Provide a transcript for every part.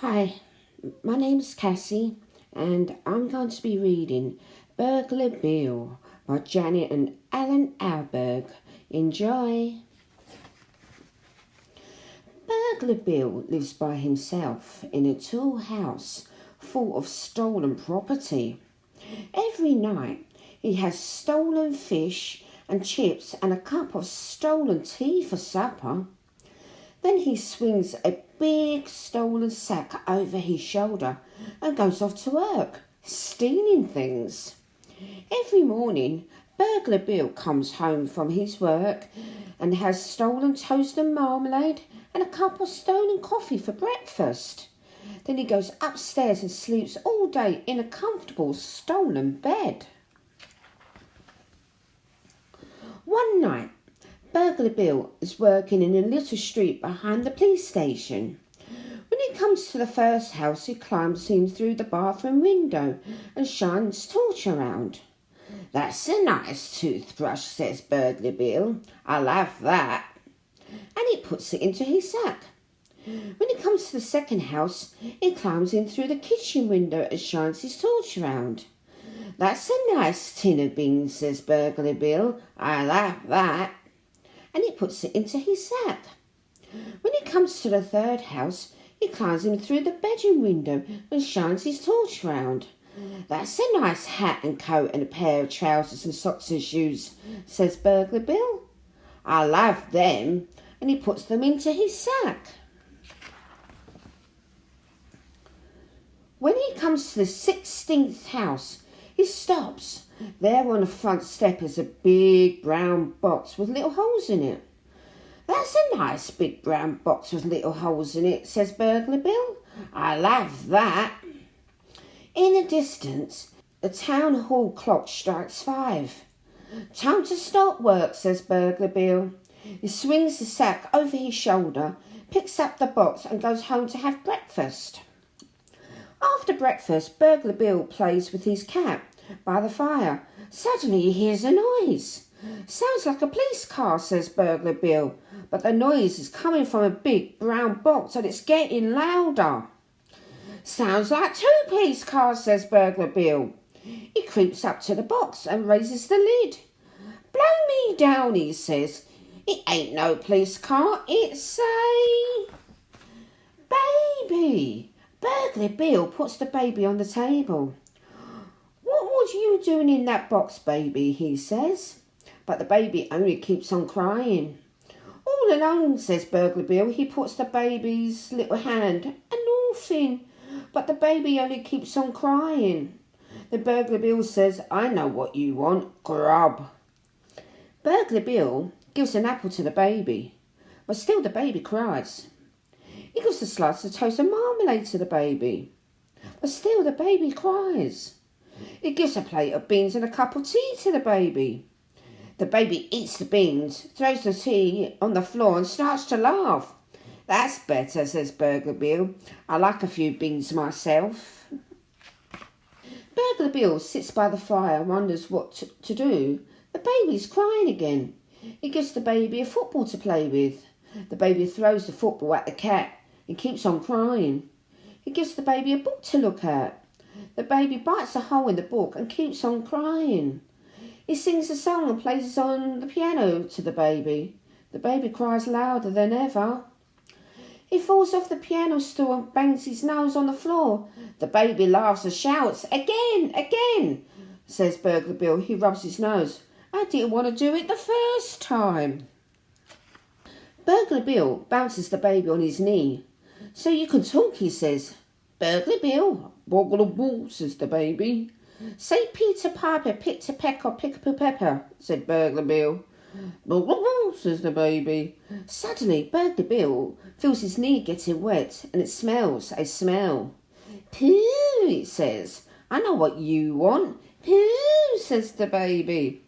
Hi, my name's Kassie, and I'm going to be reading Burglar Bill by Janet and Alan Ahlberg. Enjoy! Burglar Bill lives by himself in a tall house full of stolen property. Every night he has stolen fish and chips and a cup of stolen tea for supper. Then he swings a big stolen sack over his shoulder and goes off to work, stealing things. Every morning, Burglar Bill comes home from his work and has stolen toast and marmalade and a cup of stolen coffee for breakfast. Then he goes upstairs and sleeps all day in a comfortable stolen bed. One night, Burglar Bill is working in a little street behind the police station. When he comes to the first house, he climbs in through the bathroom window and shines his torch around. "That's a nice toothbrush," says Burglar Bill. "I'll have that." And he puts it into his sack. When he comes to the second house, he climbs in through the kitchen window and shines his torch around. "That's a nice tin of beans," says Burglar Bill. "I'll have that." And he puts it into his sack. When he comes to the third house, he climbs in through the bedroom window and shines his torch round. "That's a nice hat and coat and a pair of trousers and socks and shoes," says Burglar Bill. "I'll have them." And he puts them into his sack. When he comes to the 16th house, he stops. There on the front step is a big brown box with little holes in it. "That's a nice big brown box with little holes in it," says Burglar Bill. "I'll have that." In the distance, the town hall clock strikes 5. "Time to start work," says Burglar Bill. He swings the sack over his shoulder, picks up the box and goes home to have breakfast. After breakfast, Burglar Bill plays with his cat by the fire. Suddenly he hears a noise. "Sounds like a police car," says Burglar Bill, but the noise is coming from a big brown box and it's getting louder. "Sounds like 2 police cars," says Burglar Bill. He creeps up to the box and raises the lid. "Blow me down," he says. "It ain't no police car, it's a baby." Burglar Bill puts the baby on the table. "What was you doing in that box, baby?" he says. But the baby only keeps on crying. "All alone," says Burglar Bill. He puts the baby's little hand and nothing. But the baby only keeps on crying. The Burglar Bill says, "I know what you want, grub." Burglar Bill gives an apple to the baby, but still the baby cries. He gives a slice of toast and marmalade to the baby, but still the baby cries. He gives a plate of beans and a cup of tea to the baby. The baby eats the beans, throws the tea on the floor and starts to laugh. "That's better," says Burglar Bill. "I like a few beans myself." Burglar Bill sits by the fire and wonders what to do. The baby's crying again. He gives the baby a football to play with. The baby throws the football at the cat and keeps on crying. He gives the baby a book to look at. The baby bites a hole in the book and keeps on crying. He sings a song and plays on the piano to the baby. The baby cries louder than ever. He falls off the piano stool and bangs his nose on the floor. The baby laughs and shouts, "Again, again," says Burglar Bill. He rubs his nose. "I didn't want to do it the first time." Burglar Bill bounces the baby on his knee. "So you can talk," he says. "Burglar Bill." "Boggle boo," says the baby. "Say Peter Piper picked a peck or pick a pepper," said Burglar Bill. "Boggle boo," says the baby. Suddenly Burglar Bill feels his knee getting wet and it smells a smell. "Pooh," it says. "I know what you want." "Pooh," says the baby.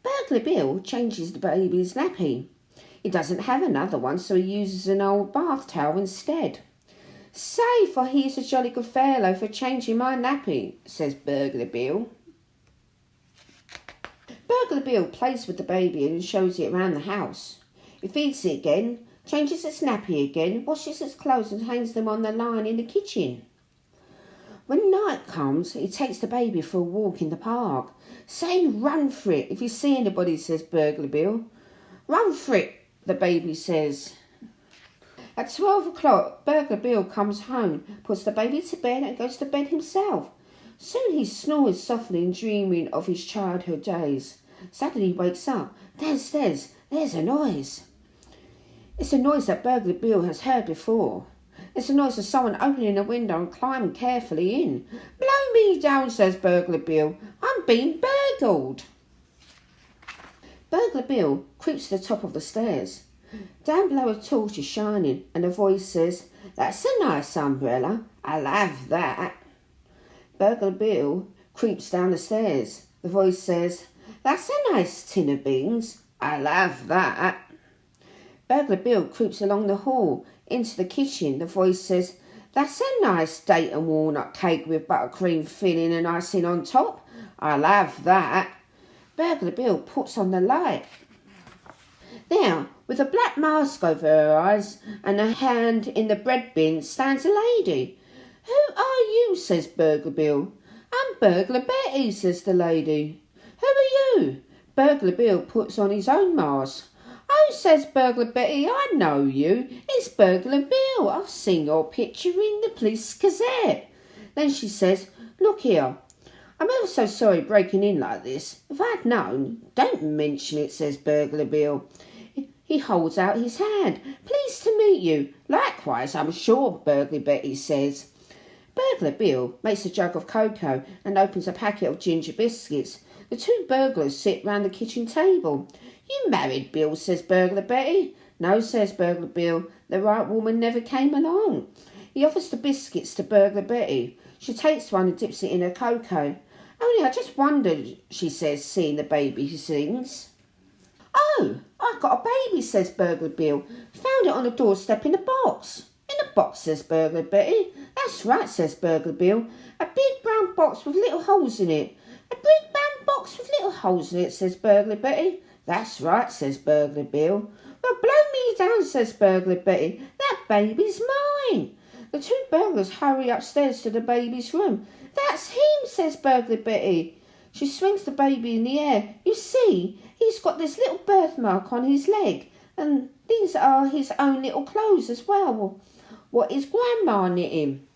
Burglar Bill changes the baby's nappy. He doesn't have another one, so he uses an old bath towel instead. "Say, for he's a jolly good fellow for changing my nappy," says Burglar Bill. Burglar Bill plays with the baby and shows it around the house. He feeds it again, changes its nappy again, washes its clothes and hangs them on the line in the kitchen. When night comes, he takes the baby for a walk in the park. Say run for it if you see anybody, says Burglar Bill. Run for it, the baby says. At 12 o'clock, Burglar Bill comes home, puts the baby to bed and goes to bed himself. Soon he snores softly and dreaming of his childhood days. Suddenly he wakes up. There's a noise. It's a noise that Burglar Bill has heard before. It's the noise of someone opening a window and climbing carefully in. Blow me down, says Burglar Bill. I'm being burgled. Burglar Bill creeps to the top of the stairs. Down below a torch is shining and a voice says, That's a nice umbrella. I'll have that. Burglar Bill creeps down the stairs. The voice says, That's a nice tin of beans. I'll have that. Burglar Bill creeps along the hall into the kitchen. The voice says, That's a nice date and walnut cake with buttercream filling and icing on top. I'll have that. Burglar Bill puts on the light. Now, with a black mask over her eyes and a hand in the bread bin, stands a lady. Who are you, says Burglar Bill. I'm Burglar Betty, says the lady. Who are you? Burglar Bill puts on his own mask. Oh, says Burglar Betty, I know you. It's Burglar Bill. I've seen your picture in the police gazette. Then she says, Look here, I'm ever so sorry breaking in like this. If I'd known, don't mention it, says Burglar Bill. He holds out his hand. Pleased to meet you. Likewise, I'm sure, Burglar Betty says. Burglar Bill makes a jug of cocoa and opens a packet of ginger biscuits. The two burglars sit round the kitchen table. You married, Bill, says Burglar Betty. No, says Burglar Bill, the right woman never came along. He offers the biscuits to Burglar Betty. She takes one and dips it in her cocoa. Only I just wondered, she says, seeing the baby who sings. Oh, I've got a baby, says Burglar Bill. Found it on the doorstep in a box. In a box, says Burglar Betty. That's right, says Burglar Bill. A big brown box with little holes in it. A big brown box with little holes in it, says Burglar Betty. That's right, says Burglar Bill. Well, blow me down, says Burglar Betty. That baby's mine. The two burglars hurry upstairs to the baby's room. That's him, says Burglar Betty. She swings the baby in the air. You see, he's got this little birthmark on his leg, and these are his own little clothes as well, what his grandma knit him.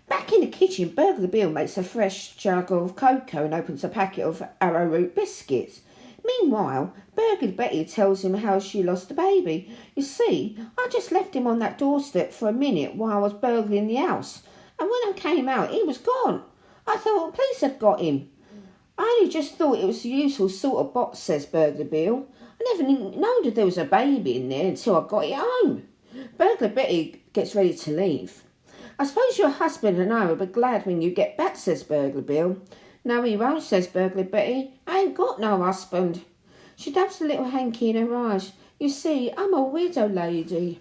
Back in the kitchen, Burglar Bill makes a fresh jug of cocoa and opens a packet of arrowroot biscuits. Meanwhile, Burglar Betty tells him how she lost the baby. You see, I just left him on that doorstep for a minute while I was burgling the house, and when I came out, he was gone. I thought the police had got him. I only just thought it was the usual sort of box, says Burglar Bill. I never knowed that there was a baby in there until I got it home. Burglar Betty gets ready to leave. I suppose your husband and I will be glad when you get back, says Burglar Bill. No, he won't, says Burglar Betty. I ain't got no husband. She dabs a little hanky in her eyes. You see, I'm a widow lady.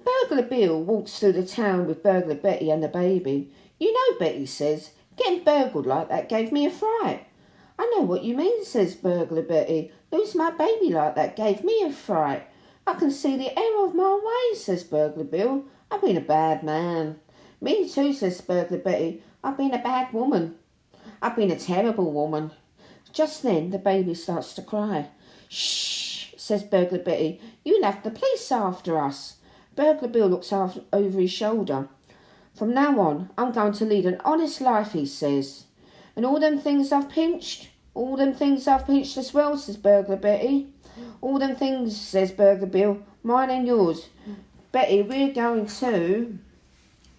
Burglar Bill walks through the town with Burglar Betty and the baby. You know, Betty says, getting burgled like that gave me a fright. I know what you mean, says Burglar Betty. Losing my baby like that gave me a fright. I can see the error of my ways, says Burglar Bill. I've been a bad man. Me too, says Burglar Betty. I've been a bad woman. I've been a terrible woman. Just then the baby starts to cry. Shh, says Burglar Betty. You'll have the police after us. Burglar Bill looks over his shoulder. From now on, I'm going to lead an honest life, he says. And all them things I've pinched as well, says Burglar Betty. All them things, says Burglar Bill, mine and yours. Betty, we're going to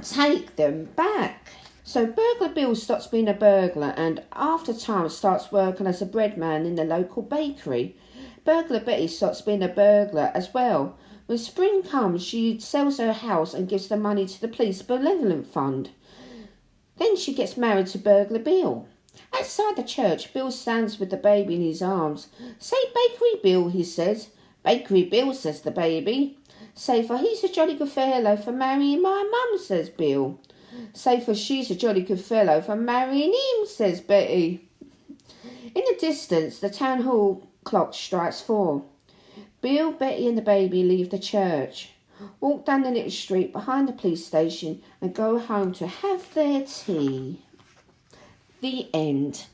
take them back. So Burglar Bill stops being a burglar and after time starts working as a bread man in the local bakery. Burglar Betty stops being a burglar as well. When spring comes, she sells her house and gives the money to the police benevolent fund. Then she gets married to Burglar Bill. Outside the church, Bill stands with the baby in his arms. Say Bakery Bill, he says. Bakery Bill, says the baby. Say for he's a jolly good fellow for marrying my mum, says Bill. Say for she's a jolly good fellow for marrying him, says Betty. In the distance, the town hall clock strikes 4. Bill, Betty and the baby leave the church, walk down the little street behind the police station and go home to have their tea. The end.